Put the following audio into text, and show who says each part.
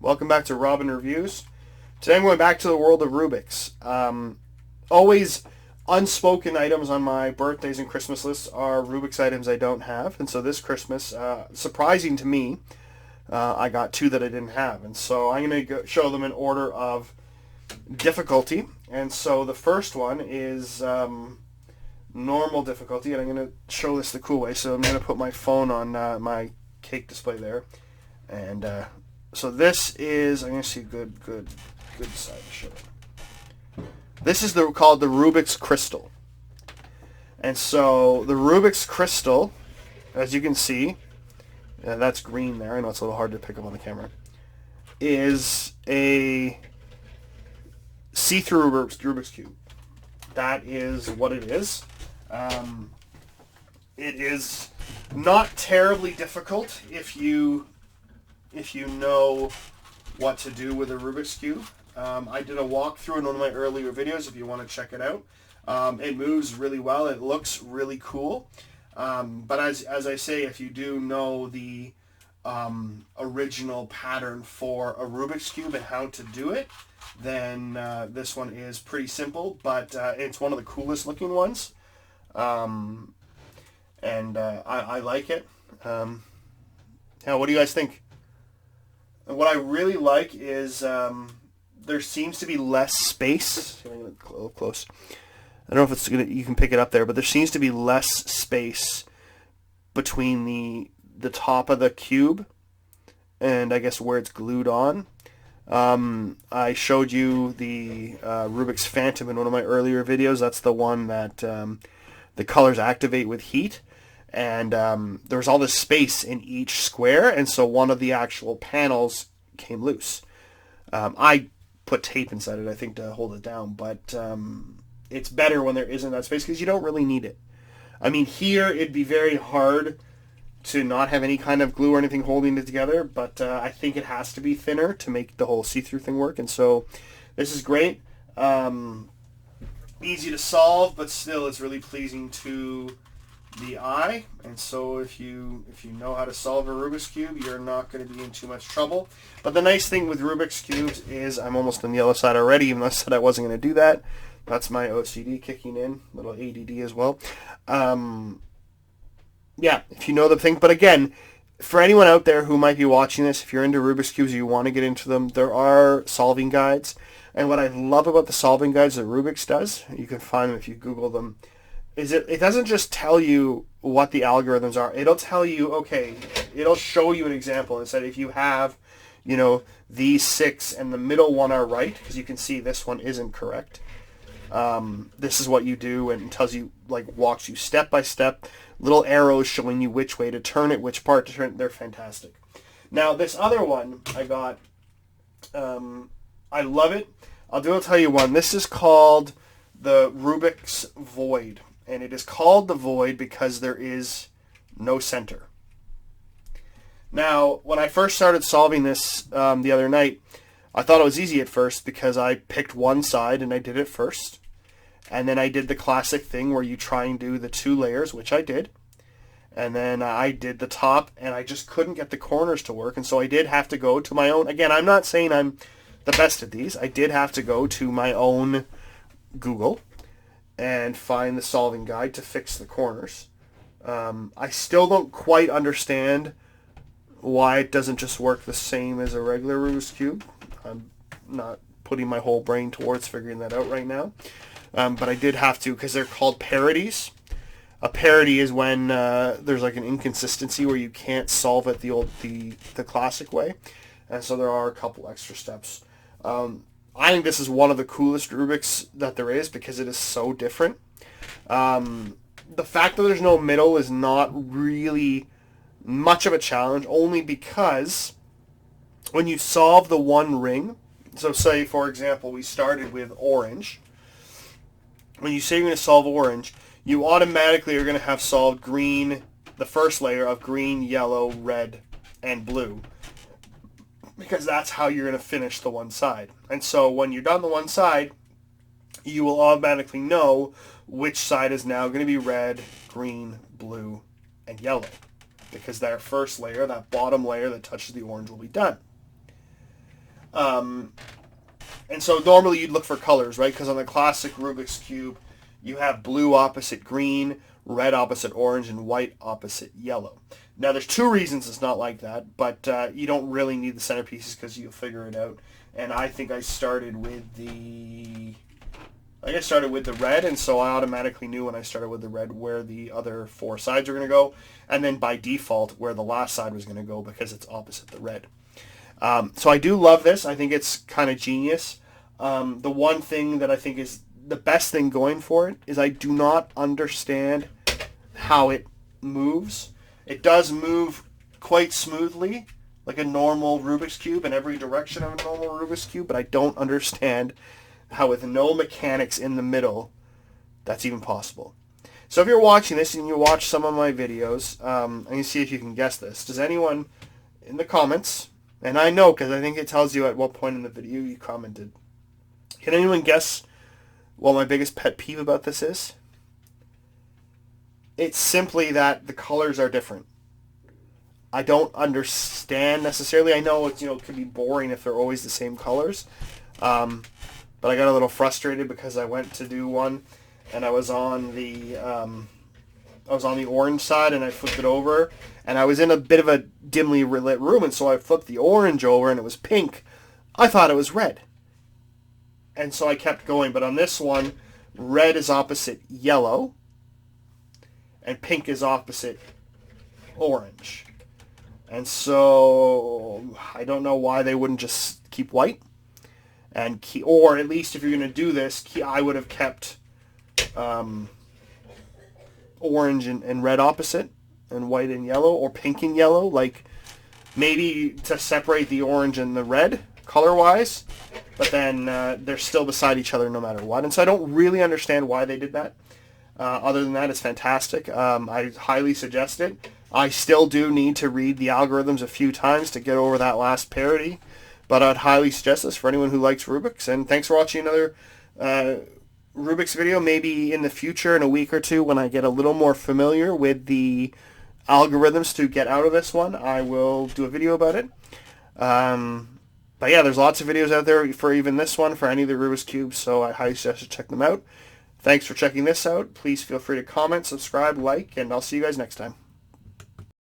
Speaker 1: Welcome back to Robin Reviews. Today I'm going back to the world of Rubiks. Always unspoken items on my birthdays and Christmas lists are Rubiks items I don't have. And so this Christmas, surprising to me, I got two that I didn't have. And so I'm going to show them in order of difficulty. And so the first one is normal difficulty. And I'm going to show this the cool way. So I'm going to put my phone on my cake display there. And so this is, I'm going to see good side to show it. This is called the Rubiks Crystal. And so the Rubiks Crystal, as you can see, that's green there, I know it's a little hard to pick up on the camera, is a see-through Rubik's Cube. That is what it is. It is not terribly difficult if you know what to do with a Rubik's Cube. I did a walkthrough in one of my earlier videos if you want to check it out. It moves really well. It looks really cool. But as I say, if you do know the original pattern for a Rubik's Cube and how to do it, then this one is pretty simple, but it's one of the coolest looking ones. And I like it. Now, what do you guys think? What I really like is there seems to be less space. I'm going to go close. I don't know if it's you can pick it up there, but there seems to be less space between the top of the cube and I guess where it's glued on. I showed you the Rubik's Phantom in one of my earlier videos. That's the one that the colors activate with heat. And there was all this space in each square, and so one of the actual panels came loose. I put tape inside it, I think, to hold it down, but it's better when there isn't that space because you don't really need it. I mean, here it'd be very hard to not have any kind of glue or anything holding it together, but I think it has to be thinner to make the whole see-through thing work, and so this is great. Easy to solve, but still it's really pleasing to the eye, and so if you know how to solve a Rubik's Cube, you're not going to be in too much trouble. But the nice thing with Rubik's Cubes is I'm almost on the other side already, even though I said I wasn't going to do that. That's my OCD kicking in, little ADD as well. Yeah, if you know the thing. But again, for anyone out there who might be watching this, if you're into Rubik's Cubes or you want to get into them, there are solving guides. And what I love about the solving guides that Rubik's does, you can find them if you Google them, is it doesn't just tell you what the algorithms are. It'll tell you, okay, it'll show you an example and said if you have, these six and the middle one are right, because you can see this one isn't correct. This is what you do, and tells you, walks you step by step, little arrows showing you which way to turn it, which part to turn it. They're fantastic. Now, this other one I got, I love it. I'll tell you one. This is called the Rubiks Void. And it is called the Void because there is no center. Now, when I first started solving this the other night, I thought it was easy at first because I picked one side and I did it first. And then I did the classic thing where you try and do the two layers, which I did. And then I did the top, and I just couldn't get the corners to work. And so I did have to go to my own. Again, I'm not saying I'm the best at these. I did have to go to my own Google and find the solving guide to fix the corners. I still don't quite understand why it doesn't just work the same as a regular Rubik's Cube. I'm not putting my whole brain towards figuring that out right now. But I did have to, because they're called parodies. A parody is when there's an inconsistency where you can't solve it the classic way. And so there are a couple extra steps. I think this is one of the coolest Rubiks that there is because it is so different. The fact that there's no middle is not really much of a challenge, only because when you solve the one ring, so say, for example, we started with orange. When you say you're going to solve orange, you automatically are going to have solved green, the first layer of green, yellow, red, and blue, because that's how you're going to finish the one side. And so when you're done the one side, you will automatically know which side is now going to be red, green, blue, and yellow, because that first layer, that bottom layer that touches the orange, will be done. And so normally you'd look for colors, right? Because on the classic Rubik's Cube, you have blue opposite green, red opposite orange, and white opposite yellow. Now there's two reasons it's not like that, but you don't really need the centerpieces because you'll figure it out. And I think I started with the red, and so I automatically knew when I started with the red where the other four sides are going to go, and then by default where the last side was going to go because it's opposite the red. So I do love this. I think it's kind of genius. The one thing that I think is the best thing going for it is I do not understand how it moves. It does move quite smoothly, like a normal Rubik's Cube in every direction of a normal Rubik's Cube, but I don't understand how with no mechanics in the middle that's even possible. So if you're watching this and you watch some of my videos, and you see if you can guess this, does anyone in the comments, and I know because I think it tells you at what point in the video you commented, can anyone guess what my biggest pet peeve about this is? It's simply that the colors are different. I don't understand necessarily. I know it's, it could be boring if they're always the same colors. But I got a little frustrated because I went to do one and I was on the orange side and I flipped it over and I was in a bit of a dimly lit room, and so I flipped the orange over and it was pink. I thought it was red. And so I kept going, but on this one, red is opposite yellow and pink is opposite orange. And so I don't know why they wouldn't just keep white, or at least if you're going to do this, I would have kept orange and red opposite, and white and yellow, or pink and yellow, like maybe to separate the orange and the red color-wise, but then they're still beside each other no matter what. And so I don't really understand why they did that. Other than that, it's fantastic. I highly suggest it. I still do need to read the algorithms a few times to get over that last parity, but I'd highly suggest this for anyone who likes Rubik's. And thanks for watching another Rubik's video. Maybe in the future, in a week or two, when I get a little more familiar with the algorithms to get out of this one, I will do a video about it. But yeah, there's lots of videos out there for even this one, for any of the Rubik's Cubes, so I highly suggest you check them out. Thanks for checking this out. Please feel free to comment, subscribe, like, and I'll see you guys next time.